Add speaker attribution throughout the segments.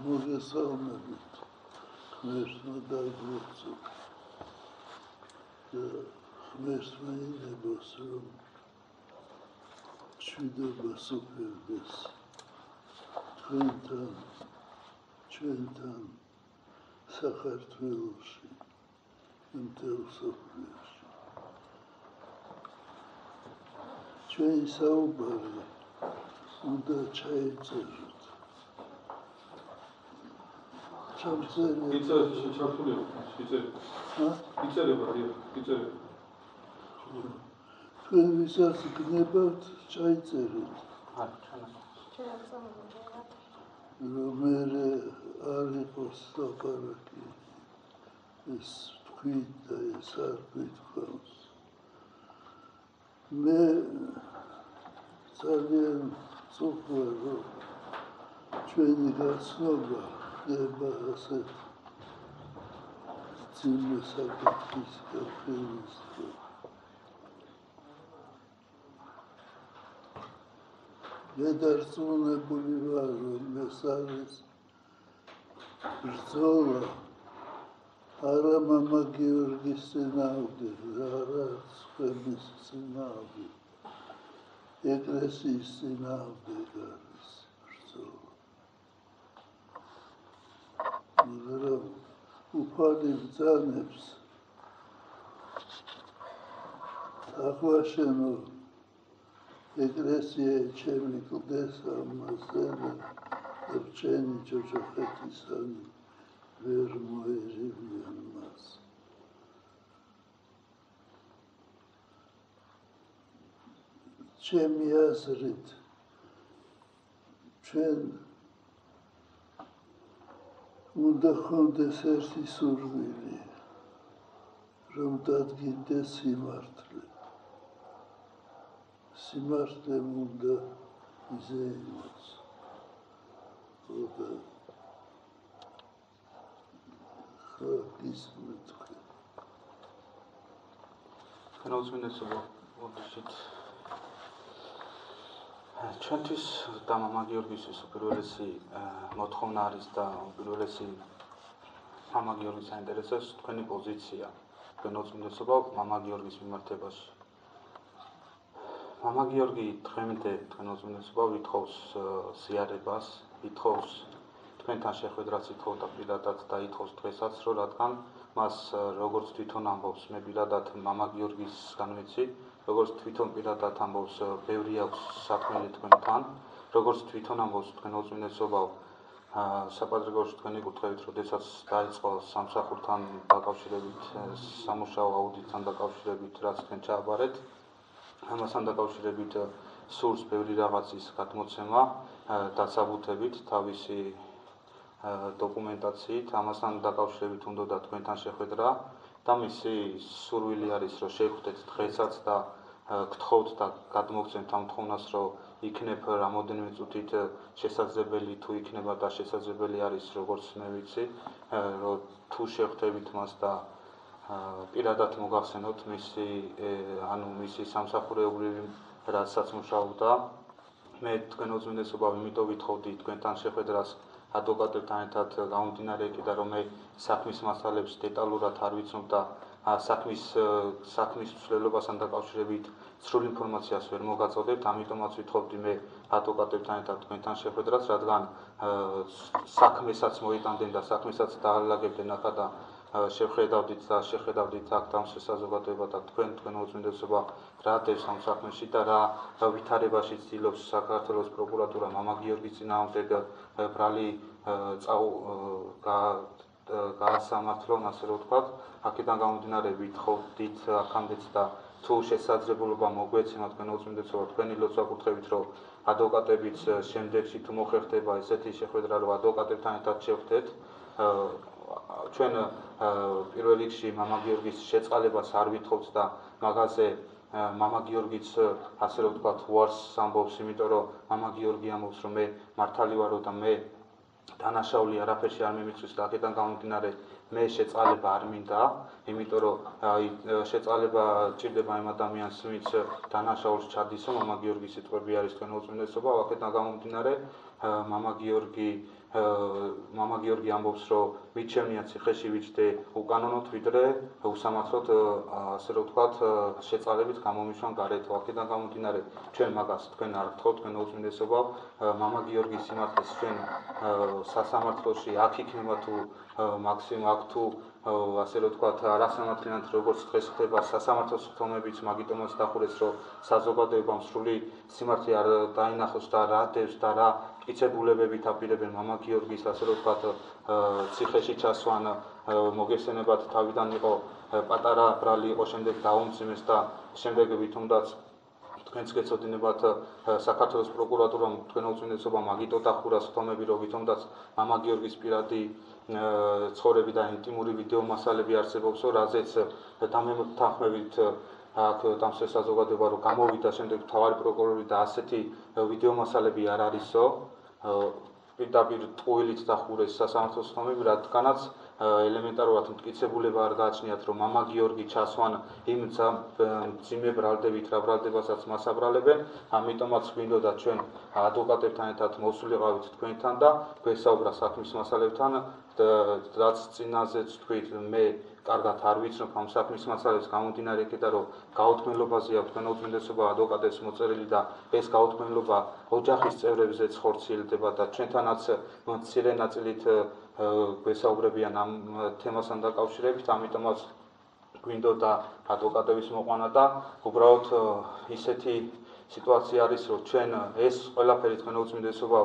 Speaker 1: მოგესალმებით ღმერთმა დაგვეცო და ღმერთმა ინებოს რომ მშვიდობა სუფევდეს თქვენთან ჩვენთან საქართველოში მთელ მსოფლიოში ჩვენი საუბარი უნდა ჩაიწეროთ თქვენ ვისაც გნებავთ ჩაიწერეთ რომ მე არ იყოს ლაპარაკი ეს თქვით და ეს არ გითხოვს მე ძალიან ვწუხარ რომ ჩვენი გაცნობა ხდება ასეთ ძიმე საკითხის გაფრენის მე დარწმუნებული ვარ რომ ეს არის ბრძოლა არა მამა გიორგის წინააღმდეგ არა სხვების წინააღმდეგ ეკლესიის წინააღმდეგ არის ბრძოლა მაგრამ უფალი ბრძანებს აღვაშენო ეკლესია ჩემი კლდეს ამაზე და რჩენი ჯოჯოხეთისანი ვერ მოერივიან მას ჩემი აზრით ჩვენ უნდა ხონდეს ერთი სურვილი რომ დადგინდეს სიმართლე სიმართლემ უნდა იზეიმოს და ხალხისმეთ
Speaker 2: განაუცნესობა ოდიშით ჩვენთვის და მამა გიორგის უპირველესი მოთხოვნა არის და უპირველესი მამა გიორგის საინტერესოს თქვენი პოზიცია განაუცნესობა მამა გიორგის მიმართებაში მამა გიორგი დღემდე განაუცნესობა ვითხოვს ზიარებას ვითხოვს თქვენთან შეხვედრას ითხოვდა პირადად და ითხოვს დღესაც რომ რადგან მას როგორც თვითონ ამბობს მე პირადად მამა გიორგისგან ვიცი როგორც თვითონ პირადად ამბობს ბევრი აქვს საქმე თქვენთან როგორც თვითონ ამბობს თქვენ უწმინდესობაო საპატრიარქოში თქვენი კუთხევით როდესაც დაიწყო სამსახურთან დაკავშირებით სამუშაო აუდიტთან დაკავშირებით რაც თქვენ ჩააბარეთ ამასთან დაკავშირებით სურს ბევრი რაღაცის გადმოცემა დასაბუთებით თავისი დოკუმენტაციით ამასთან დაკავშირებით უნდა თქვენთან შეხვედრა და მისი სურვილი არის რომ შევხვდეთ დღესაც და გთხოვთ და გადმოგცემთ ამ თხოვნას რომ იქნებ რამოდენიმე წუთით შესაძლებელი თუ იქნება და შესაძლებელი არის როგორც მე ვიცი რომ თუ შევხვდებით მას და პირადად მოგახსენოთ მისი სამსახურეობრივი რასაც მუშაობდა. მე თქვენ უწმინდესობა იმიტომ ვითხოვდი თქვენთან შეხვედრას ადვოკატებთან ერთად გამომდინარე იქიდან რომ მე საქმის მასალებს დეტალურად არ ვიცნობ და საქმის ცვლილობასთან დაკავშირებით სრულ ინფორმაციას ვერ მოგაწოდებთ, ამიტომაც ვითხოვდი მე ადვოკატებთან ერთად თქვენთან შეხვედრას, რადგან საქმესაც მოიტანდნენ და საქმესაც დაალაგებდნენ ახლა და შეხედავდით აქ დამსვე საზოგადოება და თქვენ უწმინდესობა რა დევს ამ საქმეში და რა ვითარებაში ცდილობს საქართველოს პროკურატურა მამა გიორგის წინააღმდეგ ბრალი გაასამართლონ, ასე რომ ვთქვათ. აქედან გამომდინარე ვითხოვდით აქამდეც და თუ შესაძლებლობა მოგვეცემა თქვენ უწმინდესობა თქვენი ლოცვა კურთხებით რომ ადვოკატებიც შემდეგში თუ მოხერხდება ესეთი შეხვედრა რომ ადვოკატებთან ერთად შევხვდეთ ჩვენ პირველ რიგში მამა გიორგის შეწყალებას არ ვითხოვთ და მაგაზე მამა გიორგიც ასე რომ ვთქვათ უარს ამბობს, იმიტომ რომ მამა გიორგი ამბობს რომ მე მართალი ვარო და მე დანაშაული არაფერში არ მიმიწვის და აქედან გამომდინარე მე შეწყალება არ მინდა, იმიტომ რომ შეწყალება ჭირდება იმ ადამიანს, ვინც დანაშაულს ჩადისო, მამა გიორგის სიტყვები არის თქვენ უწმინდესობა, აქედან გამომდინარე მამა გიორგი ამბობს რომ მიჩემნია ციხეში ვიჯდე უკანონოდ ვიდრე უსამართლოდ ასე რომ ვთქვათ შეწყალებით გამომიშვან გარეთ. აქედან გამომდინარე ჩვენ მაგას თქვენ არ გთხოვთ თქვენ უწმინდესობა, მამა გიორგის სიმართლეს ჩვენ სასამართლოში აქ იქნება თუ მაქსიმუმ აქ თუ ასე რომ ვთქვათ არასამართლიანად როგორც დღეს ხდება სასამართლოს ხდომებიც მაგიტომაც დახურეს რომ საზოგადოებამ სრული სიმართლე არ დაინახოს და რა დევს და რა მტკიცებულებებით აპირებენ მამა გიორგის ასე რომ ვთქვათ ციხეში ჩასვან მოგესწრებათ თავიდან იყო პატარა ბრალი იყო შემდეგ დაუმძიმეს და შემდეგებით თუნდაც თქვენც გეცოდინებათ საქართველოს პროკურატურამ თქვენ უწმინდესობა მაგიტო დახურა ხდომები რომ თუნდაც მამა გიორგის პირადი ცხოვრები და ინტიმური ვიდეო მასალები არსებობსო, რაზეც დამემთანხმებით აქ დამსვე საზოგადოება რომ გამოვიდა შემდეგ მთავარი პროკურორი და ასეთი ვიდეო მასალები არ არისო, პირდაპირ ტყუილით დახურეს სასამართლოს ხდომები, რადგანაც ელემენტარულად მტკიცებულება არ გააჩნიათ რომ მამა გიორგი ჩასვან იმ მძიმე ბრალდებით რა ბრალდებასაც მას აბრალებენ, ამიტომაც გვინდოდა ჩვენ ადვოკატებთან ერთად მოსულიყავით თქვენთან და გვესაუბრა საქმის მასალებთან რაც წინაზეც თქვით მე კარგად არ ვიცნობ ამ საქმის მასალებს გამომდინარე იქიდან რომ გაუთქმელობაზეა თქვენ უწმინდესობა ადვოკატებს მოწერილი და ეს გაუთქმელობა ოჯახის წევრებზეც ხორციელდება და ჩვენთანაც მცირე ნაწილით გვესაუბრებიან ამ თემასთან დაკავშირებით, ამიტომაც გვინდოდა ადვოკატების მოყვანა და უბრალოდ ისეთი სიტუაცია არის რომ ჩვენ ეს ყველაფერი თქვენ უწმინდესობა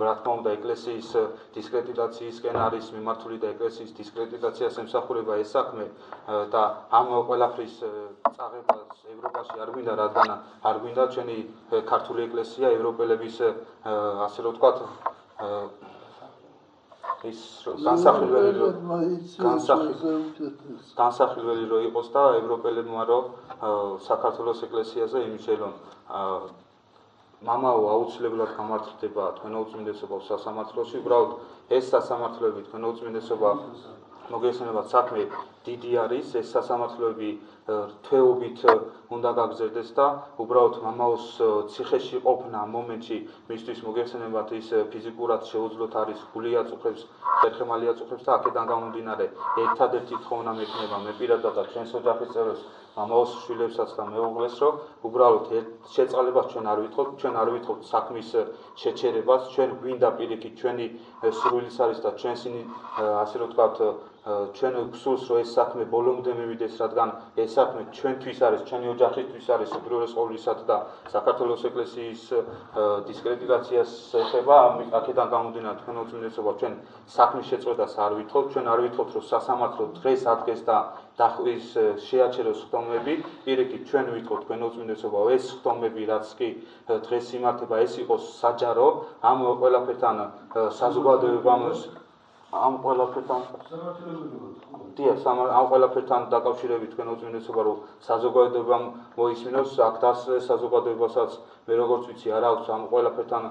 Speaker 2: რა თქმა უნდა ეკლესიის დისკრედიტაციისკენ არის მიმართული და ეკლესიის დისკრედიტაციას ემსახურება ეს საქმე და ამ ყველაფრის წაღებას ევროპაში არ გვინდა, რადგან არ გვინდა ჩვენი ქართული ეკლესია ევროპელების ასე რომ ვთქვათ ის განსახილველი რო იყოს და ევროპელებმა რო საქართველოს ეკლესიაზე იმიშელონ მამაო აუცილებლად გამართლდება თქვენ უწმინდესობა სასამართლოში, უბრალოდ ეს სასამართლოები თქვენ უწმინდესობა მოგესწრებათ საქმე დიდი არის, ეს სასამართლოები თვეობით უნდა გაგრძელდეს და უბრალოდ მამაოს ციხეში ყოფნა მომენტში მისთვის მოგესწრებათ ის ფიზიკურად შეუძლოთ არის, გული აწუხებს, ხერხემალი აწუხებს და აქედან გამომდინარე ერთადერთი თხოვნა მექნება მე პირადად და ჩვენს ოჯახის წევრებს მამაოს შვილებსაც და მეუღლეს რომ უბრალოდ შეწყალებას ჩვენ არ ვითხოვთ საქმის შეჩერებას, ჩვენ გვინდა პირიქით ჩვენი სრულის არის და ჩვენს ასე რომ ვთქვათ ჩვენ გვსურს რომ ეს საქმე ბოლომდე მივიდეს, რადგან ეს საქმე ჩვენთვის არის, ჩვენი ოჯახისთვის არის უპირველეს ყოვლისა და საქართველოს ეკლესიის დისკრედიტაციას ეხება, აქედან გამომდინარე თქვენ უწმინდესობა ჩვენ საქმის შეწყვეტას არ ვითხოვთ, ჩვენ არ ვითხოვთ რომ სასამართლო დღეს ადგეს და ის შეაჩეროს ხდომები, პირიქით ჩვენ ვითხოვთ თქვენ უწმინდესობა ეს ხდომები რაც კი დღეს იმართება ეს იყოს საჯარო, ამ ყველაფერთან საზოგადოებამ ამ ყველაფერთან დაკავშირებით თქვენ უწმინდესობა რომ საზოგადოებამ მოისმინოს, აქ დასწრეს საზოგადოებასაც მე როგორც ვიცი არ აქვს ამ ყველაფერთან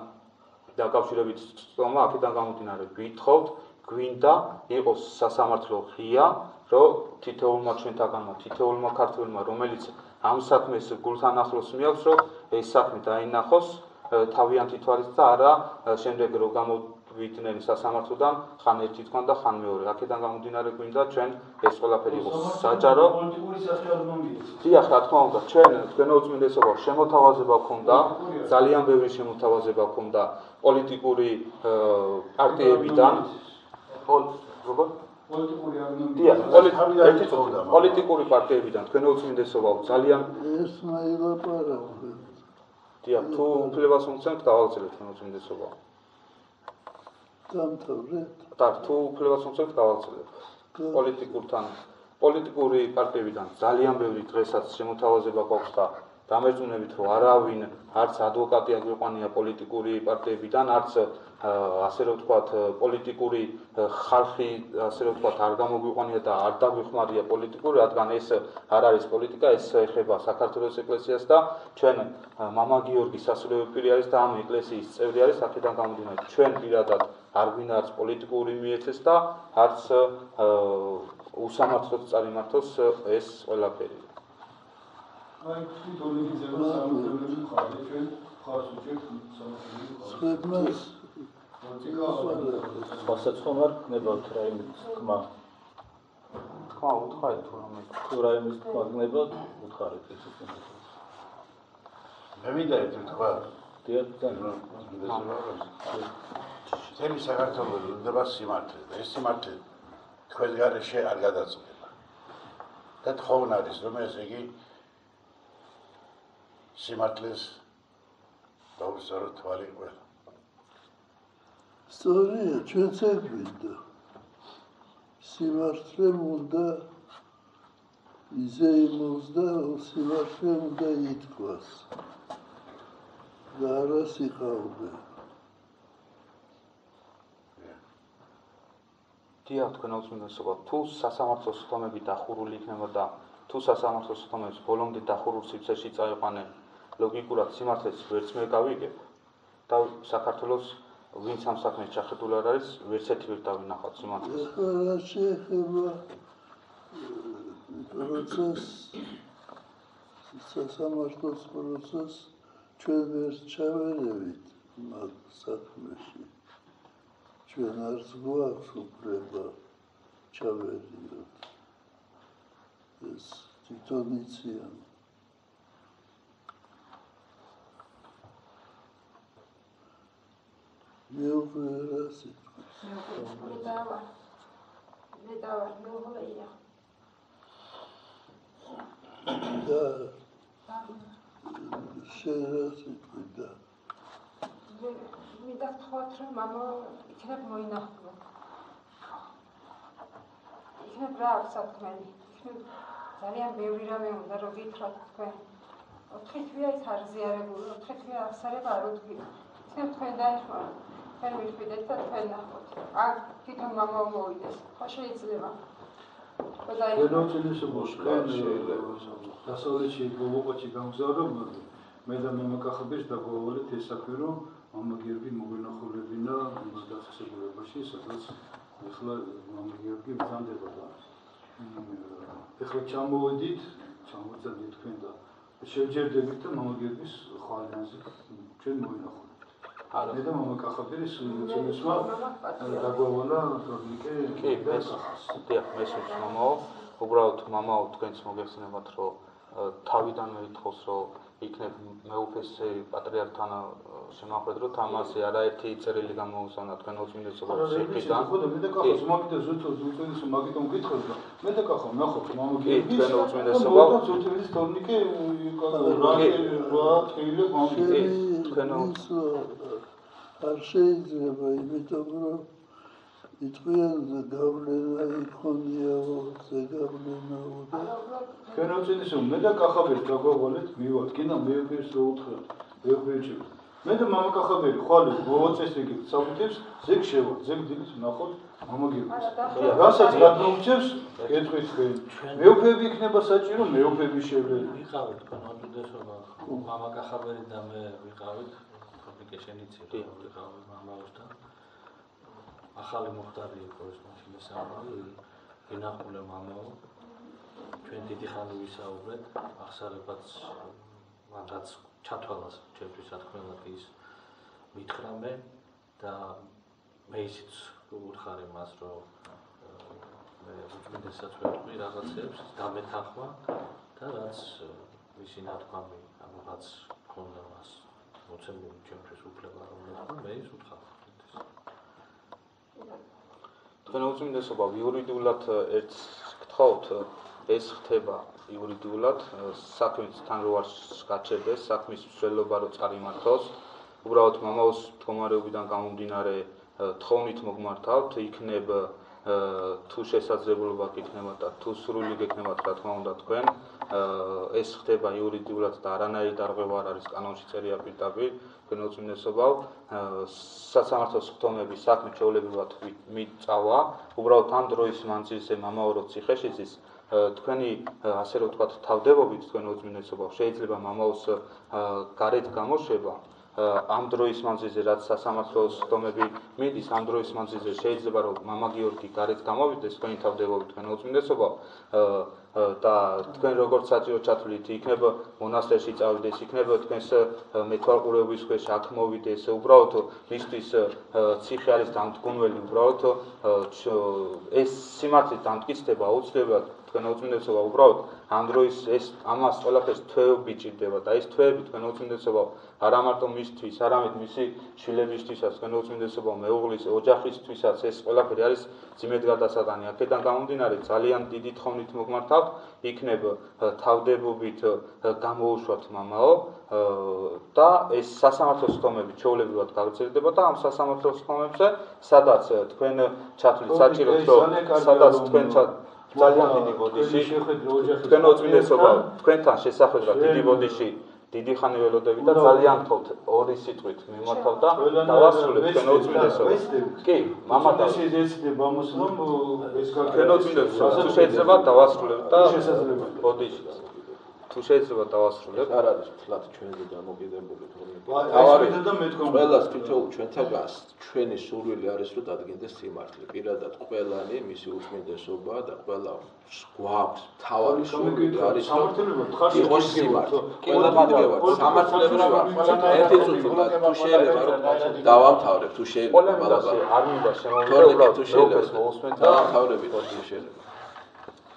Speaker 2: დაკავშირებით ცდომა, აქედან გამომდინარე ვითხოვთ, გვინდა იყოს სასამართლო ღია, რომ თითოეულმა ჩვენთაგანმა, თითოეულმა ქართველმა, რომელიც ამ საქმეს გულთან ახლოს მიაქვს, რომ ეს საქმე დაინახოს თავიანთი თვალით და არა შემდეგ რომ გამოვიდნენ სასამართლოდან ხან ერთი თქვა და ხან მეორე. აქედან გამომდინარე გვინდა ჩვენ ეს ყველაფერი იყოს საჯარო.
Speaker 3: პოლიტიკური სახე არ მომიეც.
Speaker 2: დიახ, რა თქმა უნდა, თქვენო უწმინდესობა შემოთავაზება ჰქონდა, ძალიან ბევრი შემოთავაზება ჰქონდა პოლიტიკური პარტიებიდან. როგორ?
Speaker 3: პოლიტიკური არ მომიეც.
Speaker 2: დიახ, პოლიტიკური პარტიებიდან თქვენო უწმინდესობა ძალიან
Speaker 1: ესმა ილაპარაკა.
Speaker 2: დიახ, თუ უფლებას უცემთ, გავალწელეთ თქვენო უწმინდესობა.
Speaker 1: დამთავრეთ.
Speaker 2: და თუ უფლებას უცემთ, გავალწელეთ. პოლიტიკური პარტიებიდან ძალიან ბევრი დღესაც შემოთავაზება გვაქვს და დამერწმუნებით რომ არავინ არც ადვოკატი არ გვიყვანია პოლიტიკური პარტიებიდან, არც ასე რომ ვთქვათ პოლიტიკური ხალხი ასე რომ ვთქვათ არ გამოგვიყვანია და არ დაგვიხმარია პოლიტიკური, რადგან ეს არ არის პოლიტიკა, ეს ეხება საქართველოს ეკლესიას და ჩვენ მამა გიორგი სასულიერო პირი არის და ამ ეკლესიის წევრი არის, აქედან გამომდინარე ჩვენ პირადად არ გვინდა არც პოლიტიკური მიეცეს და არც უსამართლოდ წარიმართოს ეს ყველაფერი.
Speaker 3: აი თვითონ იზრდება სამართლიანი ხალხი ჩვენ ხარს უჭერთ სამართლიანი
Speaker 4: ხალხი. გნებავთ რაიმე თქმა.
Speaker 2: თქვა უთხარით თუ რამე.
Speaker 4: თუ რაიმე თქმა გნებავთ, უთხარით ეს უკვე.
Speaker 5: მე მინდა ერთი თქვა.
Speaker 4: დიახ, ძალიან.
Speaker 5: თემი საქართველოს უდრება სიმართლე და ეს სიმართლე თქვენ გარეშე არ გადაწყვეტა. და თხოვნა არის რომ ესე იგი სიმართლეს დაუსწროთ თვალი ყველა.
Speaker 1: სწორია, ჩვენც ეგ გვინდა. სიმართლე უნდა იზეიმოს და სიმართლე უნდა ითქვას. და არა სიყალბე.
Speaker 2: დიახ, თქვენ უწმინდესობა, თუ სასამართლო სხდომები დახურული იქნება და თუ სასამართლო სხდომებს ბოლომდე დახურულ სივრცეში წაიყვანენ, ლოგიკურად სიმართლეს ვერც მე გავიგებ და საქართველოს ვინც ამ საქმეს ჩახედული არ არის, ვერც ერთი ვერ დავინახავთ სიმართლეს.
Speaker 1: რა შეეხება პროცესს, სასამართლოს პროცესს ჩვენ ვერ ჩავერევით მაგ საქმეში. ჩვენ არც გვაქვს უფლება ჩავერიოთ. ეს თვითონ იციან. მეუღლე რა სიტყვის? და შენ რა სიტყვი და
Speaker 6: მინდა თქვათ რომ მამა იქნებ მოინახულო. იქნებ რა აქვს საქმენი, იქნებ ძალიან ბევრი რამე უნდა რომ გითხრათ თქვენ. 4 თვეა ის არ ზიარებული, 4 თვეა აღსარება არ უდგია. იქნებ თქვენ დაიხმაროთ, თქვენ მიხვიდეთ და თქვენ ნახოთ. აქ თვითონ მამა მოვიდეს, ხო შეიძლება.
Speaker 3: დასავლეთში გოგოყოჩი გამგზავრებოდი, მე და მამა კახაბერს დაგვავალეთ ეს საქმე, რომ მამა გიორგი მოგვინახულებინა დასასრულებაში, სადაც ეხლა მამა გიორგი ბრძანდებოდა. ეხლა ჩამოვედით თქვენ და შევჯერდებით და მამა გიორგის ხვალიანზე ჩვენ მოვინახულეთ. მე და მამა კახაბერის უცნესმა დაგვავალა თორნიკე
Speaker 2: დიახ, მესმის მამაო, უბრალოდ მამაო თქვენც მოგეხსენებათ, რომ თავიდანვე ითხოვს, რომ იქნებ მეუფესე პატრიარქთან შემახვედროთ, ამაზე არაერთი წერილი გამოუსვანა თქვენ უწმინდესობას შეფიდან.
Speaker 3: მე და კახოს მაგით ზუსტად უწმინდესო მაგითო მკითხავს და მე და კახო ნახოთ მამა გიორგის
Speaker 2: თქვენ უწმინდესობა
Speaker 3: ზუსტად თორნიკე რა თეილე მაგით
Speaker 2: თქვენ
Speaker 1: არ შეიძლება, იმიტომ რომ იტყვიან გავლენა იქონიაო, ზეგავლენაო და
Speaker 3: თქვენ უწმინდესო მე და კახაბერს დაგვავალეთ მივად, კიდე მეუფეს რო უთხრათ, მეუფეჩი. მე და მამა კახაბერი ხვალე მოვაწესრიგებთ საკუთებს, ზეგ შევა, ზეგ დილით ნახოთ მამა გიორგის. რასაც გადმოგჭებს, გეტყვით თქვენ. მეუფეები იქნება საჭირო, მეუფეები შევლენ.
Speaker 4: ვიყავით თქვენ უწმინდესობა, მამა კახაბერი და მე ვიყავით, თორნიკე შენიცი ვიყავით მამაოსთან. ახალი მოხდარი იყო ეს მაშინ მესამე ინახულე მამაო, ჩვენ დიდი ხანი ვისაუბრეთ, აღსარებაც მან რაც ჩათვალას ჩემთვის რა თქმა უნდა ის მითხრა მე და მე ისიც ვუთხარ იმას, რომ მე უწმინდესად ვეთქვი რაღაცებს დამეთანხმა და რაც მისი ნათქვამი, ანუ რაც ქონდა მას მოცემული ჩემთვის უფლება რომ ვეთქვი, მე ის ვუთხარ.
Speaker 2: თქვენ უწმინდესობა იურიდიულად ერთ გთხოვთ ეს ხდება იურიდიულად საქმისთან რო არ გაჩერდეს საქმის მსვლელობა რო წარიმართოს უბრალოდ მამაოს მდგომარეობიდან გამომდინარე თხოვნით მოგმართავთ იქნებ თუ შესაძლებლობა გექნებათ და თუ სრული გექნებათ რა თქმა უნდა თქვენ ეს ხდება იურიდიულად და არანაირი დარღვევა არ არის კანონში წერია პირდაპირ თქვენ უწმინდესობაო სასამართლოს ხდომების საქმე ჩვეულებრივად მიწავა უბრალოდ ამ დროის მანძილზე მამაო რო ციხეში ზის თქვენი ასე რომ ვთქვათ თავდებობით თქვენ უწმინდესობაო შეიძლება მამაოს გარეთ გამოშვება ამ დროის მანძილზე რაც სასამართლოს ხდომები მიდის ამ დროის მანძილზე შეიძლება რომ მამა გიორგი გარეთ გამოვიდეს თქვენი თავდებობით თქვენ უწმინდესობაო და თქვენ როგორც საჭირო ჩათვლით იქნება მონასტერში წავიდეს იქნება თქვენს მეთვალყურეობის ქვეშ აქ მოვიდეს უბრალოდ მისთვის ციხე არის დამდგუნველი უბრალოდ ეს სიმართლით დამტკიცდება აუცილებლად თქვენ უწმინდესობა უბრალოდ ამ დროის ეს ამას ყველაფერს თვეები ჭირდება და ეს თვეები თქვენ უწმინდესობა არა მარტო მისთვის არამედ მისი შვილებისთვისაც თქვენ უწმინდესობა მეუღლის ოჯახისთვისაც ეს ყველაფერი არის ძიმედ გადასატანი აქედან გამომდინარე ძალიან დიდი თხოვნით მოგმართავთ იქნებ თავდებობით გამოუშვათ მამაო და ეს სასამართლოს ხდომები ჩვეულებრივად გაგრძელდება და ამ სასამართლოს ხდომებზე სადაც თქვენ ჩათვლით საჭიროთ რომ სადაც თქვენ ძალიან დიდი ბოდიში თქვენ უწმინდესობა თქვენთან შესახვედრად დიდი ბოდიში დიდი ხანი ველოდებით და ძალიან თოთ ორი სიტყვით მიმართავ და დავასრულებ თქვენ უწმინდესობა კი მამა და თქვენ უწმინდესობა თუ შეიძლება დავასრულებ და ბოდიში თუ შეიძლება დავასრულებ
Speaker 7: არ არის ფლად ჩვენზე დამოკიდებული ყველას თითოეულ ჩვენთაგანს ჩვენი სურვილი არის რომ დადგინდეს სიმართლე პირადად ყველანი მისი უწმინდესობა და ყველა გვაქვს თავი სურვილი არის იყოს სიმართლე ყველა მადგევარ სამართლებრივად ერთი წუთი თუ შეიძლება რომ დავამთავრებ თუ შეიძლება ბალაბა
Speaker 2: არ მინდა შემოვიდე
Speaker 7: თუ შეიძლება დავამთავრებით თუ შეიძლება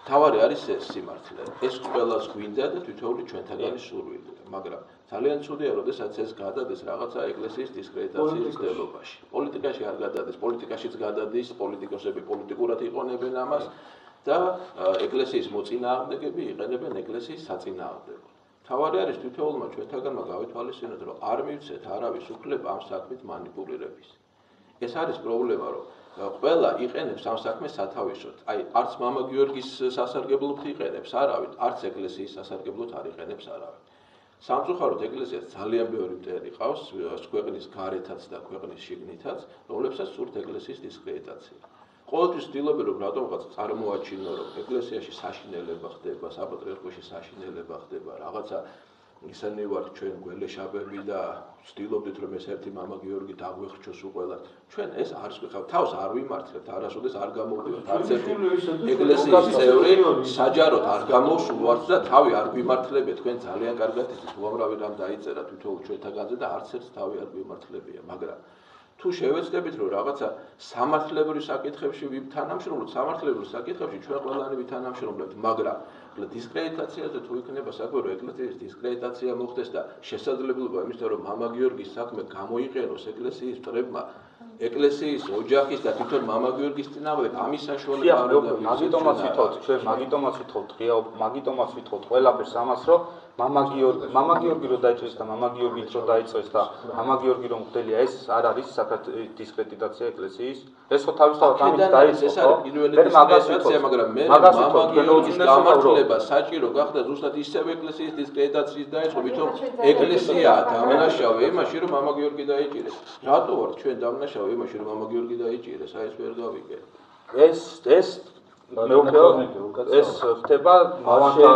Speaker 7: თავარი არის ეს სიმართლე ეს ყველას გვინდა და თითოეული ჩვენთაგანი სურვილია მაგრამ ძალიან ცუდია როდესაც ეს გადადის რაღაცა ეკლესიის დისკრედიტაციის მცდელობაში პოლიტიკაში არ გადადის პოლიტიკაშიც გადადის პოლიტიკოსები პოლიტიკურად იყონებენ ამას და ეკლესიის მოწინააღმდეგები იყენებენ ეკლესიის საწინააღმდეგოდ თავარი არის თითოეულმა ჩვენთაგანმა გავითვალისწინოთ რომ არ მივცეთ არავის უფლება ამ საქმით მანიპულირების ეს არის პრობლემა რომ ყველა იყენებს ამ საქმეს სათავისოდ. Აი, არც მამა გიორგის სასარგებლოდ იყენებს არავინ, არც ეკლესიის სასარგებლოდ არ იყენებს არავინ. სამწუხაროდ ეკლესიას ძალიან ბევრი მტერი ყავს, ქვეყნის გარეთაც და ქვეყნის შიგნითაც, რომლებსაც სურთ ეკლესიის დისკრედიტაცია. ყოველთვის ვცდილობენ რომ რატომღაც წარმოაჩინო რომ ეკლესიაში საშინელება ხდება, საპატრიარქოში საშინელება ხდება, რაღაცა ისინი ვართ ჩვენ გველეშაპები და ვცდილობდით რომ ეს ერთი მამა გიორგი დაგვეხრჩოს უყველად. ჩვენ ეს არც ვიყავ, თავს არ ვიმართლებთ, არასოდეს არ გამოვდივართ. არც ერთი ეკლესიის წევრი საჯაროდ არ გამოვსულვართ და თავი არ გვიმართლებთ. თქვენ ძალიან კარგად იცით, უამრავი რამ დაიწერა თვითონ ჩვენთაგანზე და არც ერთ თავი არ გვიმართლებია, მაგრამ თუ შევეცდებით რომ რაღაცა სამართლებრივ საკითხებში ვითანამშრომლოთ, სამართლებრივ საკითხებში ჩვენ ყველანი ვითანამშრომლებთ, მაგრამ დისკრედიტაციაზე თუ იქნება საქმე რომ ეკლესიის დისკრედიტაცია მოხდეს და შესაძლებლობა იმისა რომ მამა გიორგის საქმე გამოიყენოს ეკლესიის მტრებმა ეკლესიის ოჯახის და თვითონ მამა გიორგის წინააღმდეგ ამის საშუალება არ უნდა
Speaker 2: მაგიტომაც ვითხოვთ ჩვენ მაგიტომაც ვითხოვთ ღია მაგიტომაც ვითხოვთ ყველაფერს ამას რომ მამა გიორგი რო დაიჭრეს და მამა გიორგით რო დაიწყეს და მამა გიორგი რომ ხდელია ეს არ არის საკრატ დისკრედიტაცია ეკლესიის ეს ხო თავისთავად ამით დაიწყო
Speaker 7: ეს არის პირველი დისკრედიტაცია მაგრამ მე მამა გიორგის გამართლება საჭირო გახდა ზუსტად ისევ ეკლესიის დისკრედიტაციის დაიწყო ვითომ ეკლესია დამნაშავე იმაში რომ მამა გიორგი დაიჭირეს რატო ვარ ჩვენ დამნაშავე იმაში რომ მამა გიორგი დაიჭირეს აი ეს ვერ გავიგე
Speaker 2: ეს მეუღლეო ეს ხდება მამათა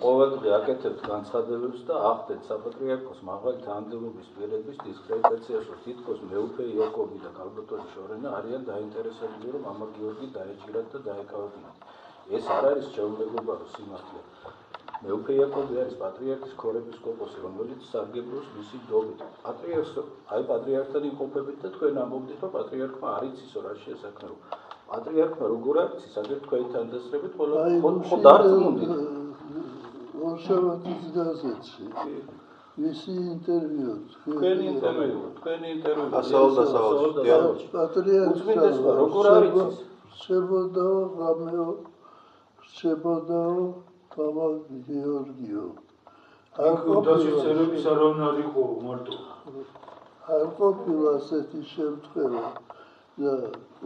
Speaker 3: ყოველდღე აკეთებთ განცხადებებს და ახდეთ საპატრიარქოს მაღალი თანამდებობის პირების დისკრედიტაციას, რომ თითქოს მეუფე იაკობი და კალბატონი შორენა არიან დაინტერესებული, რომ მამა გიორგი დაეჭირათ და დაეკავებინათ. ეს არ არის ჩეულებრივი სიმართლე. მეუფე იაკობი არის პატრიარქის ქორეპისკოპოსი, რომელიც სარგებლობს მისი დობით. პატრიარქთან იმყოფებით და თქვენ ამბობთ, რომ პატრიარქმა არ იცის რა შესაქმნელო. პატრიარქმა როგორ არის, აგერ თქვენი თანდასწრებით ხო დარწმუნდით.
Speaker 1: ორშაბათის გაზეთში მისი ინტერვიუ
Speaker 3: თქვენი ინტერვიუ
Speaker 7: დასავლდა დიალოგი
Speaker 1: პატრიარქმა
Speaker 3: როგორ არის
Speaker 1: რჩებოდაო ღამეო რჩებოდაო მამა გიორგიო
Speaker 3: დაშეცერების არავინ არ იყო მარტო
Speaker 1: არ ყოფილა ასეთი შემთხვევა და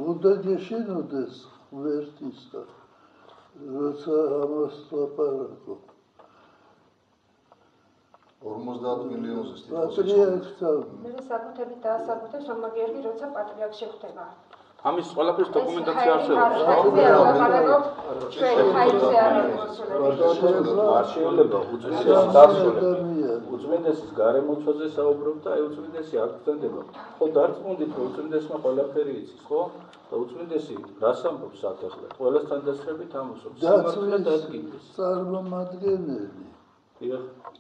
Speaker 1: უნდა გეშინოდეს ღმერთისა როცა ამას ლაპარაკო
Speaker 8: 50 მილიონზე
Speaker 1: პატრიარქთან
Speaker 6: მე საკუთრებით დაასაბუთებს რომ გიორგი როცა პატრიარქში ხდება
Speaker 2: ამის ყველაფრის დოკუმენტაცია არსებობს.
Speaker 3: არ შეიძლება უწმინდესის გარემოცვაზე საუბრობ და უწმინდესი არ გწენდება. ხო დარწმუნდით რომ უწმინდესმა ყველაფერი იცის, ხო? და უწმინდესი რას ამბობს ათეხლა? ყველასთან დასწრებით ამბობს, სიმართლე დადგინდეს.
Speaker 1: წარმომადგენელი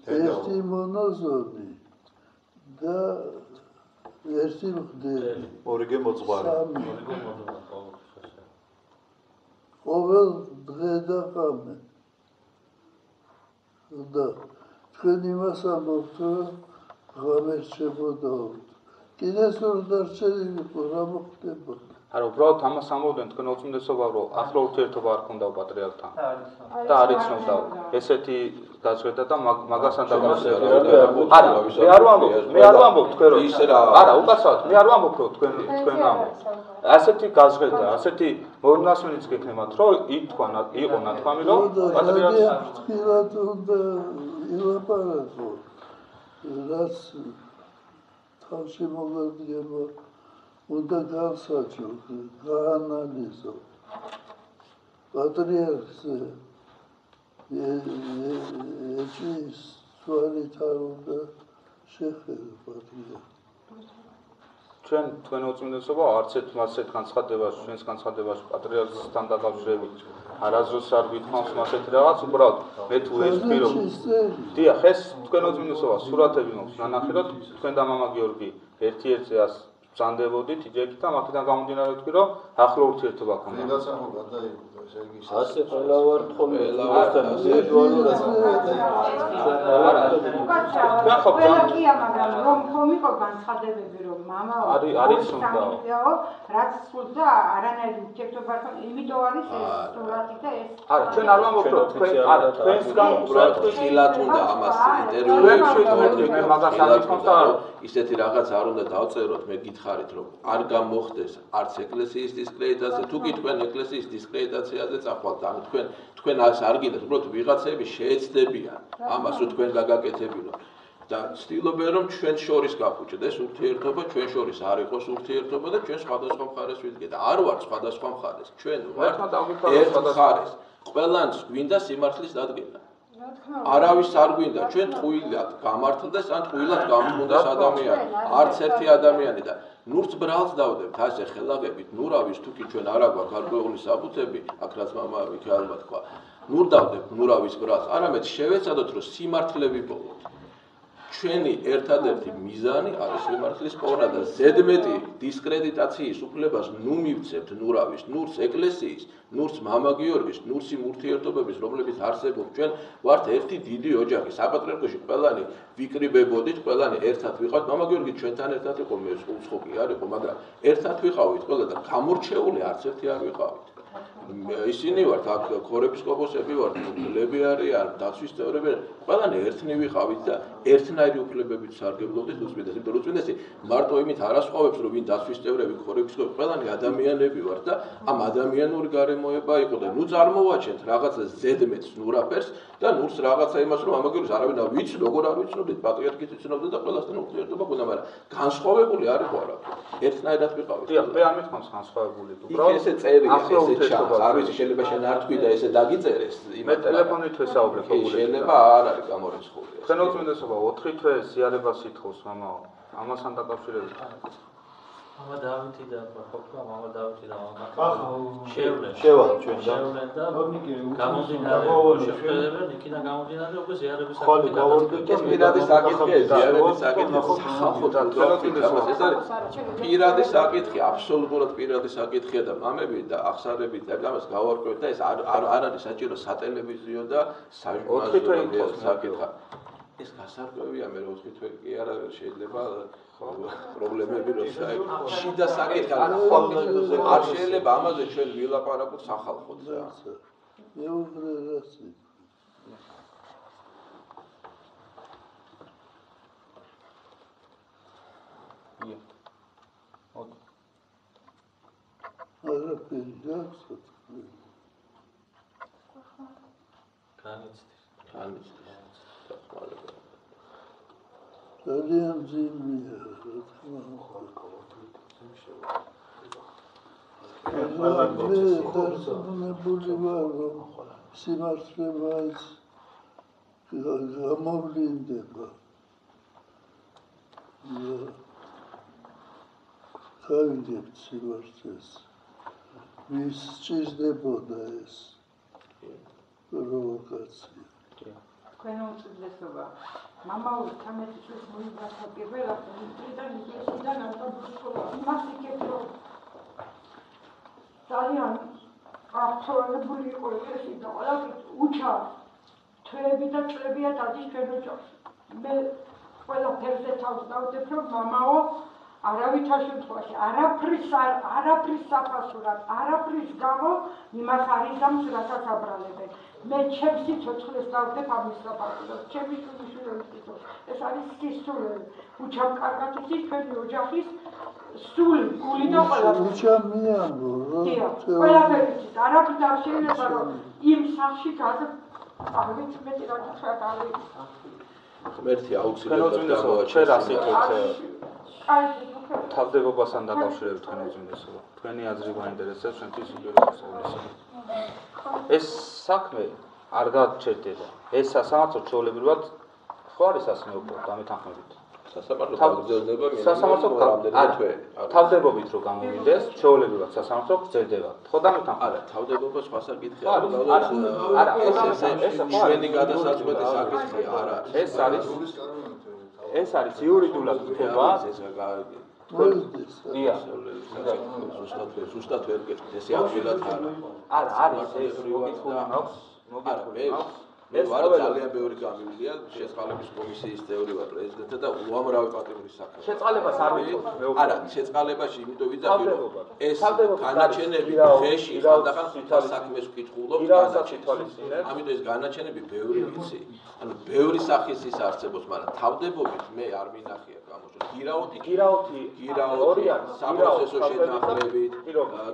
Speaker 1: ერთი მონოზონი და ერთი მღვდელი
Speaker 8: ორიგე მოძღვარი
Speaker 1: ყოველ დღე და ღამე და თქვენ იმას ამბობთ რომ ღამე რჩებოდაოთ კიდე სულ დარჩენილი იყო რა მოხდებოდა
Speaker 2: არა უბრალოდ ამას ამბობდნენ თქვენ უწმინდესობა რომ ახლო ურთიერთობა არ ქონდა პატრიარქთან და არ იცნობდა ესეთი გაზრდა და მაგასთან დაკავშირებით არა მე არ ვამბობ თქვენ რომ არა უკაცრავად მე არ ვამბობ რომ თქვენ ამბობთ ასეთი გაზრდა ასეთი მონასმენიც გექნებათ რომ იყო ნათქვამი რომ პატრიარქს
Speaker 1: თილად უნდა ილაპარაკო რაც თავში მოგადგება უნდა განსაჯო, გაანალიზო. პატრიარქს ეჭვის თვალით არ უნდა შეხედო პატრიარქს.
Speaker 2: თქვენ უწმინდესობა არც ერთ მასეთ განცხადებაში, ჩვენს განცხადებაში პატრიარქთან დაკავშირებით არაზრს არ გითხოვს მასეთი რაღაც, უბრალოდ მე თუ ეს ვფიქრობ. დიახ, ეს თქვენ უწმინდესობა სურათები მაქვს ნანახი, რომ თქვენ და მამა გიორგი ერთ-ერთს ბრძანდებოდით იჯექით და მაქედან გამომდინარე ვთქვი რომ ახლო ურთიერთობა ქონდა.
Speaker 3: ასე ყველა ვარ ხოლმე ლავასთან ვიზუალურად
Speaker 6: ყველა კია მაგრამ რომ ხომ იყო განცხადებები რომ მამა
Speaker 2: არის უნდა
Speaker 6: რაც სულდა არანაირი ურთიერთობა არ ქონდა იმიტომ არის ეს სურათი და ეს
Speaker 2: არა ჩვენ არ ვამბობთ რომ თქვენ არა თქვენსგან
Speaker 7: ხილათ უნდა ამას ინტერვიუებში
Speaker 2: მაგას არ ითხოვს და
Speaker 7: ისეთი რაღაც არ უნდა დავწეროთ მე გითხარით რომ არ გამოხდეს არც ეკლესიის დისკრედიტაცია თუ კი თქვენ ეკლესიის დისკრედიტაციაზე წახვალთ ანუ თქვენ არ გინდათ უბრალოდ ვიღაცები შეეცდებიან ამას რომ თქვენ გაგაკეთებინოთ და ცდილობენ რომ ჩვენ შორის გაფუჭდეს ურთიერთობა ჩვენ შორის არ იყოს ურთიერთობა და ჩვენ სხვადასხვა მხარეს ვიდგე და არ ვარ სხვადასხვა მხარეს ჩვენ ვართ ერთ მხარეს ყველანს გვინდა სიმართლის დადგენა არავის არ გვინდა ჩვენ ტყუილად გამართლდეს ან ტყუილად გამწუნდეს ადამიანი არც ერთი ადამიანი და ნურც ბრალს დავდებთ ასე ხელაღებით ნურავის თუ კი ჩვენ არ აგვაქვს გარკვეული საბუთები აქ რაც მამა მიქაელმა თქვა ნურ დავდებთ ნურავის ბრალს არამედ შევეცადოთ რომ სიმართლე ვიპოვოთ ჩვენი ერთადერთი მიზანი არის სიმართლის პოვნა და ზედმეტი დისკრედიტაციის უფლებას ნუ მივცემთ ნურავის, ნურს ეკლესიის, ნურს მამა გიორგის, ნურს იმ ურთიერთობების, რომლებიც არსებობს ჩვენ ვართ ერთი დიდი ოჯახი. საპატრიარქოში ყველანი ვიკრიბებოდით, ყველანი ერთად ვიყავთ. მამა გიორგი ჩვენთან ერთად იყო, მე უცხოყი არ იყო, მაგრამ ერთად ვიყავით ყველა და გამორჩეული არც ერთი არ ვიყავით. ისინი ვართ აქ ქორეპისკოპოსები ვართ, მგლები არიან, დაცვის წევრები, ყველანი ერთნი ვიყავით და ერთნაირი უფლებებით სარგებლობდით უწმინდესი. იმიტომ რომ უწმინდესი მარტო იმით არ ასხვავებს, რომ ვინ დაცვის წევრები, ქორეპისკოპები, ყველანი ადამიანები ვართ და ამ ადამიანური გარემოება იყო და ნუ წარმოვაჩენთ რაღაცა ზედმეტს ნურაფერს და ნურს რაღაცა იმას, რომ ამაგერს არავინ არ ვიცი, როგორ არ ვიცნობდით, პატრიარქით ვიცნობდე და ყველასთან ურთიერთობა გქონდა, მაგრამ განსხვავებული არ იყო არაფერი. ერთნაირად ვიყავით.
Speaker 2: დიახ, მე არ მithავს განსხვავებული.
Speaker 7: უბრალოდ ესე წერია, ესე ჩანს, არ ვიცი შეიძლება შენ არ თქვი და ესე დაგიწერეს
Speaker 2: მე ტელეფონით ვესაუბრებ
Speaker 7: პოპულარულად. შეიძლება არ არის გამორიცხული.
Speaker 2: თქვენ უწმინდესობა 4 თვე ზიარებას ითხოვს მამაო. ამასთან დაკავშირებით.
Speaker 4: მამა დავითი და ხოქმა მამა დავითი და მამა
Speaker 3: შევლენ
Speaker 4: და გამომდინარე შეფერებენ იქიდან გამომდინარე უკვე ზიარების
Speaker 3: ხალი გავარკვევთ
Speaker 7: ეს პირადი საკითხია, ზიარების საკითხი სახალხო თვალსაზრისით ეს არის პირადი საკითხი, აბსოლუტურად პირადი საკითხია და მამები და ახსარებით და ამას გავარკვევთ და ეს არ არის საჭირო სატელევიზიო და საჟურნალისტო საკითხი. ეს გასარკვევია მე 4 თვე კი არ არის შეიძლება პრობლემები როცა შიდა საკითხი არ შეიძლება ამაზე ჩვენ ვილაპარაკოთ სახალხოდ რა.
Speaker 1: მეუღლე რასი არაფერი გახსოვთ
Speaker 4: განიცდის
Speaker 1: ძალიან ძიმია რა თქმა უნდა მე დარწმუნებული ვარ რომ სიმართლე მაინც გამოვლინდება გავიგებთ სიმართლეს ვის სჭირდებოდა ეს პროვოკაცია
Speaker 6: თქვენ უწესობა მამაო 13 წლის მოიგათა პირველად მიწიდან ინგლისიდან ავტობუსში იმას იქეთ რომ ძალიან აფრთხილებული იყო ეს და ყველაფერი უჩა თვეები და წლებია დადის ჩვენ ოჯახს მე ყველაფერზე თავს დავდებ რომ მამაო არავითარ შემთხვევაში არაფრის საფასურად არაფრის გამო იმას არ იზამს რასაც აბრალებენ მე ჩემს სიცოცხლეს დავდებ ამის საფასურად ჩემი შვილიშვილების ეს არის სისულელი უჩამ კარგად იცის ჩვენი ოჯახის სული გული და ყველაფერი
Speaker 1: უჩამ მიამბო
Speaker 6: ყველაფერი იცის არაფრით არ შეიძლება რომ იმ სახში გავით მეტი რა გითხრათ არის
Speaker 7: ღმერთი აუცილებლად
Speaker 2: თავდებობასთან დაკავშირებით თქვენ უწმინდესობა. თქვენი აზრი გვაინტერესებს ჩვენთვის უპირველეს. ეს საქმე არ გაჩერდება. ეს სასამართლო ჩვეულებრივად ხო არის სასამართლო დამეთანხმებით.
Speaker 7: სასამართლო გრძელდება
Speaker 2: თავდებობით რო გამოვიდეს, ჩვეულებრივად სასამართლო გრძელდება. ხო დამეთანხმებით.
Speaker 7: არა, თავდებობა სხვა საკითხია. არა, ეს ჩვენი გადასაწყვეტი საკითხია, არა.
Speaker 2: ეს არის იურიდიულად ხდება.
Speaker 7: ზუსტად ვერ გეტყვით, ესე ადვილად არა.
Speaker 2: არა, არის ეს მოგითხული მაქვს,
Speaker 7: მე ვარ ძალიან ბევრი გამივიდა შეწყალების კომისიის წევრი ვარ პრეზიდენტი და უამრავი პატიმრის საქმე.
Speaker 2: შეწყალებას არ ვიცით.
Speaker 7: არა, შეწყალებაში იმიტომ ვიძახი რომ ეს განაჩენები დღეში ხანდახან ხუთას საქმეს ვკითხულობ განაჩენებს. ამიტომ ეს განაჩენები ბევრი ვიცი. ანუ ბევრი სახის ის არსებობს, მაგრამ თავდებობით მე არ მინახია გამოჩვენ. გირაოთი საპროცესო შეთანხმებით,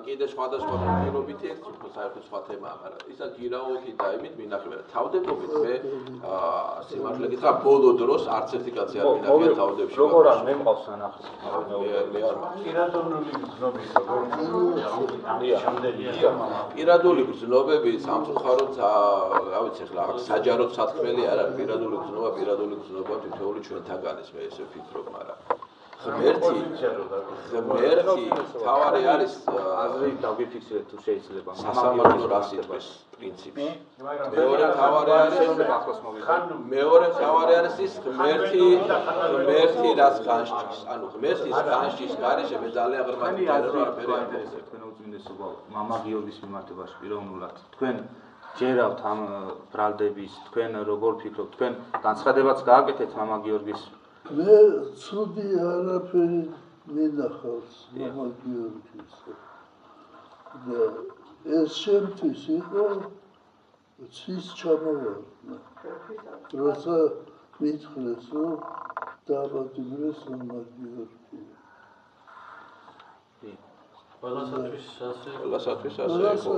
Speaker 7: კიდე სხვადასხვა პირობითი ეს საერთოდ სხვა თემაა, მაგრამ ისა გირაოთი და იმით მინახე, მაგრამ თავდებობით მე სიმართლე გითხრა ბოლო დროს არც ერთი კაცი არ მინახია თავდებში.
Speaker 2: როგორ არ მე მყავს ანახის.
Speaker 7: მე არ მაქვს.
Speaker 3: პირადული გზნობები
Speaker 7: პირადული გზნობები სამწუხაროდ რა ვიცი ახლა რაღაც საჯარო სათქმელი არ არის პირადული გზნობა თითოეული ჩვენთაგანის მე ესე ვფიქრობ, მაგრამ ღმერთი თავარი არის
Speaker 2: აზრი დავიფიქსირეთ თუ შეიძლება.
Speaker 7: სასამართლო რას იტყვის პრინციპში. მეორე თავარი არის ის ღმერთი რას განსჭის. ანუ ღმერთის განსჭის გარეშე მე ძალიან ღრმად ვიტყვი რომ არაფერი არ შეიძლება.
Speaker 2: თქვენ უწმინდესობა მამა გიორგის მიმართებაში პიროვნულად თქვენ ჯერავთ ამ ბრალდების თქვენ როგორ ფიქრობთ თქვენ განცხადებაც გააკეთეთ მამა გიორგის
Speaker 1: მე ცუდი არაფერი მინახავს მამა გიორგის და ეს შემთხვევით იყო ცის ჩამოვარდნა როცა მითხრეს რომ დააპატიმრეს მამა გიორგი
Speaker 4: ყველასათვის ასე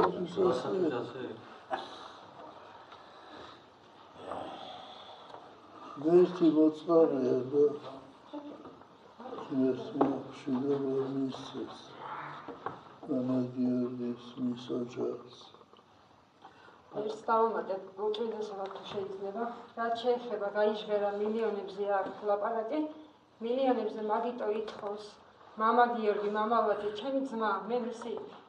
Speaker 1: ღმერთი მოწყალია და ღმერთმა მშვიდობა მისცეს. მამაგიორგის მის ოჯახს.
Speaker 6: ეს დავამატებ უწმინდესობა თუ შეიძლება, რაც შეეხება გაიჟღერა მილიონებზე აქ ლაპარაკი, მილიონებზე მაგიტო ითხოვს მამა გიორგი, მამალაძე, ჩემი ძმა,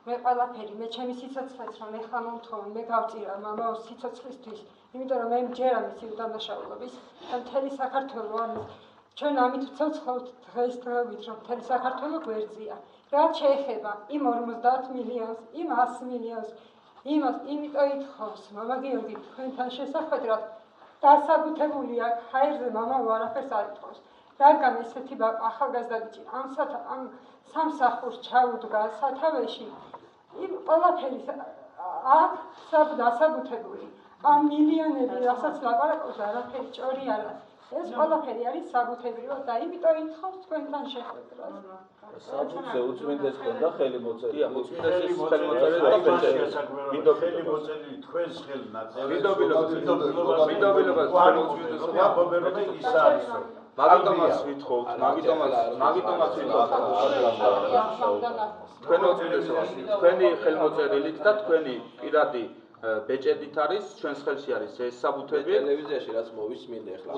Speaker 6: მე ყველაფერი, მე ჩემი სიცოცხლეც რომ ეხლა მომთხოვენ, მე გავწირა მამაოს სიცოცხლისთვის, იმიტომ რომ მე მჯერა მისი უდანაშაულობის და მთელი საქართველო არის ჩვენ ამით ვცოცხლობთ დღესდღეობით, რომ მთელი საქართველო გვერდზეა. რაც შეეხება იმ 50 მილიონს, იმ 100 მილიონს, იმიტომ ითხოვს მამა გიორგი თქვენთან შესახვედრად დასაბუთებული აქ ჰაერზე მამაო არაფერს არ ითხოვს. რადგან ესეთი ახალგაზრდა ბიჭი ამ სამსახურს ჩაუდგა სათავეში, იმ ყველაფერი აქ დასაბუთებული. ამ მილიონები, რასაც ლაპარაკობს, არაფერი ჭორი არ არის. ეს ყველაფერი არის საბუთებრივად და იმიტომ ითხოვს თქვენთან შეხვედრას.
Speaker 9: საბუთზე უწმინდეს ქონდა ხელი მოწერილი.
Speaker 7: დიახ, უწმინდეს ხელი მოწერილი და ბეჭედი.
Speaker 5: მინდო ხელი მოწერილი თქვენს ხელ ნაწილი.
Speaker 7: მინდობილობა თქვენ უწმინდესობა
Speaker 5: ხობერობა ის არის.
Speaker 7: მაგიტომაც ვითხოვთ, მაგიტომაც ვითხოვთ. თქვენ უწმინდესობა, თქვენი ხელმოწერილით და თქვენი პირადი ბეჭედით არის, ჩვენს ხელში არის ეს საბუთები. ტელევიზიაში რაც მოვისმინე ახლა.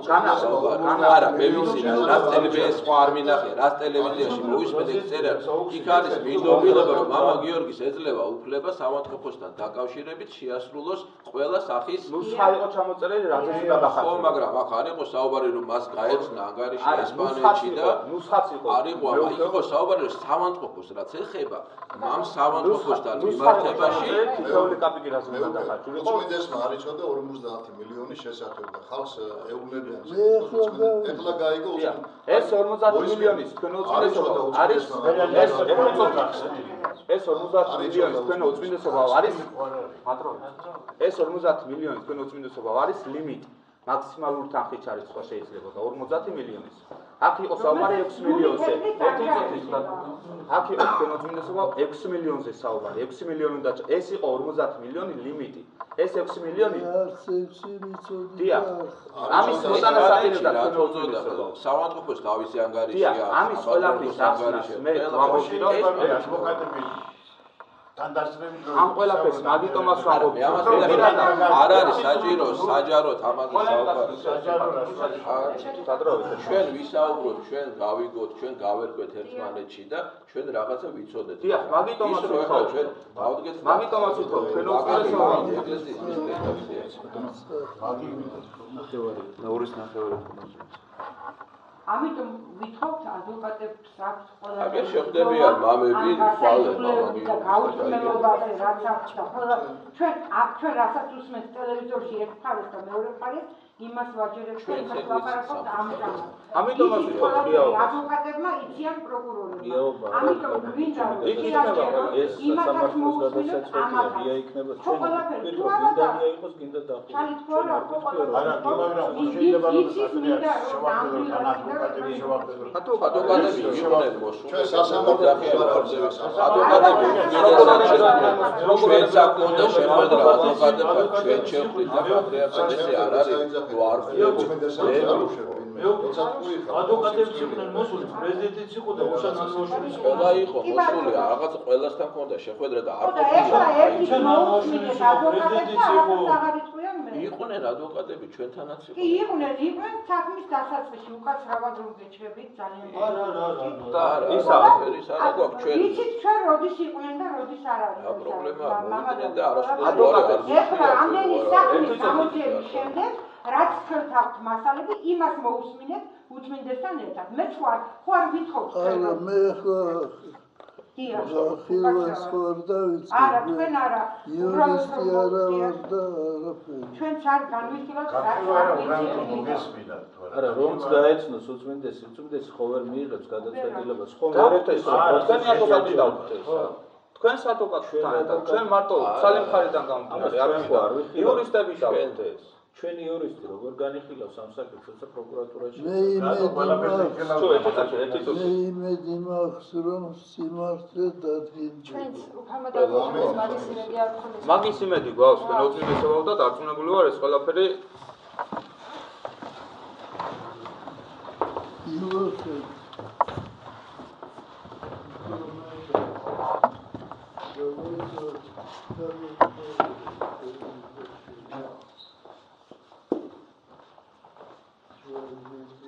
Speaker 7: არა, მე ვიცი რა, რაც ტელევიზიაში სხვა არ მინახია, რაც ტელევიზიაში მოვისმინე წერა. იქ არის მინდობილობა, რომ მამა გიორგის ეძლევა უფლება სამართლოსთან დაკავშირებით შეასრულოს ყველა სახის.
Speaker 2: ნუსხა იყო ჩამოწერილი, რაზეც გადახარდა.
Speaker 7: ხო, მაგრამ აქ არ იყო საუბარი, რომ მას გაეცნა ანგარიში ესპანეთში და
Speaker 2: ნუსხაც იყო.
Speaker 7: არ იყო საუბარი, რომ სამართლოს რაც ეხება, მამ სამართლოსთან მიმართებაში
Speaker 2: თითოეული კაპიტი რაზეც გადახარჯული იყო.
Speaker 8: უწმინდესმა არ იცოდა 50 მილიონი შესაძლებლობა. ხალხს ეუბნებიან. ეხლა გაიგო
Speaker 2: ეს 50 მილიონის თქვენ უწმინდესობა არის ეს 50 მილიონის თქვენ უწმინდესობა არის ეს 50 მილიონის თქვენ უწმინდესობა არის ლიმიტი. მაქსიმალური თანხით არის სხვა შეიძლება და 50 მილიონის. აქ იყო საუბარი 6 მილიონზე. აქ იყო თქვენ უწმინდესობა 6 მილიონზე საუბარი. 6 მილიონი და ეს იყო 50 მილიონი ლიმიტი. ეს 6 მილიონი დიახ. ამის მოტანა საპირედა თქვენ უწმინდესობა.
Speaker 7: სამართლოს თავისი ანგარიშია.
Speaker 2: დიახ, ამის ყველაფრის აღსნას მე ვამბობდი რომ
Speaker 5: ადვოკატები
Speaker 2: ამ ყველაფერს მაგიტომაც ვამბობდი.
Speaker 7: არ არის საჭირო, საჯაროდ ამაზე საუბარი. ჩვენ ვისაუბროთ, ჩვენ გავიგოთ, ჩვენ გავერკვეთ ერთმანეთში და ჩვენ რაღაცა ვიცოდეთ.
Speaker 2: დიახ, მაგიტომაც ვთქვი,
Speaker 7: ჩვენ დავდგეთ,
Speaker 2: მაგიტომაც ვთქვი, ჩვენ უწმინდესობა
Speaker 7: ეკლესიის ინსპექტორია.
Speaker 2: ნაურის ნახევარი.
Speaker 10: ამიტომ ვითხოვთ ადვოკატებს აქვს ყველა
Speaker 7: აგერ შეხვდებიან მამები, ხვალები
Speaker 10: და გაუწმელობაზე რაც აქვს და ყველა ჩვენ რასაც უსმენთ ტელევიზორში ერთ მხარეს და მეორე მხარეს იმას ვაჯერებთ ჩვენ ლაპარაკობთ ამიტომ
Speaker 2: ამიტომაც ვთქვი
Speaker 10: ადვოკატებმა იციან პროკურორებმა ამიტომ გვინდა
Speaker 9: ეს სამართლის გადასაწყვეტია ვია იქნება ჩვენ გვინდანია იყოს გინდა
Speaker 10: დახვდეთ
Speaker 5: არა მაგრამ შეიძლება რომ
Speaker 7: ადვოკატები იყვნენ მოსული.
Speaker 8: ჩვენ სასამართლო
Speaker 7: ადვოკატები ჩვენ საკონდა შეხვედრა ადვოკატებთან ჩვენ შეხვდით და პრეფექტი არ არის არ
Speaker 9: ადვოკატებს იყვნენ მოსული, პრეზიდენტიც იყო და უშანაუროშიც
Speaker 7: ყველა იყო მოსული, რაღაც ყველასთან ჰქონდა შეხვედრა და არ იყვნენ ადვოკატები ჩვენთანაც
Speaker 10: კი იყვნენ საქმის დასაწყისში უკაცრავად რომ გეჩვებით ძალიან
Speaker 7: და ისა ის არა გვაქვს ჩვენ
Speaker 10: ვიცით ჩვენ როდის იყვნენ და როდის არ არის
Speaker 7: პრობლემა მომიდნენ და არასოდეს
Speaker 10: ეხლა ამდენი საქმის გამოძიების შემდეგ რაც ხელთ მასალები იმას მოусმინეთ უწმინდესთან ერთად მე ხო არ ვითხოვთ
Speaker 1: არა მე ხო ხილვას ხარ დავიწყე
Speaker 10: არა თქვენ არა
Speaker 1: იურისტი არა ვარ და არაფერი
Speaker 10: ჩვენ არ განვიხილავთ
Speaker 9: არა რომც გაეცნოს უწმინდესი ხო ვერ მიიღებს გადაწყვეტილებას ხო
Speaker 2: თქვენი ადვოკატი დავხდეთ თქვენს ადვოკატთან ჩვენ მარტო სალიმ ხარიდან გამომდინარე არ ვიხილავთ იურისტები დავხდეთ ეს
Speaker 9: ჩვენი იურისტი როგორ განიხილავს ამ საკითხს როცა პროკურატურაში
Speaker 1: მე იმედი მაქვს რომ სიმართლე დადგინდა
Speaker 6: ჩვენც უფალმა დავუყოს მაგის იმედი არ გქონდეს
Speaker 2: მაგის იმედი გვაქვს თქვენ უწმინდესობა და დარწმუნებული ვარ ეს ყველაფერი
Speaker 1: Thank you.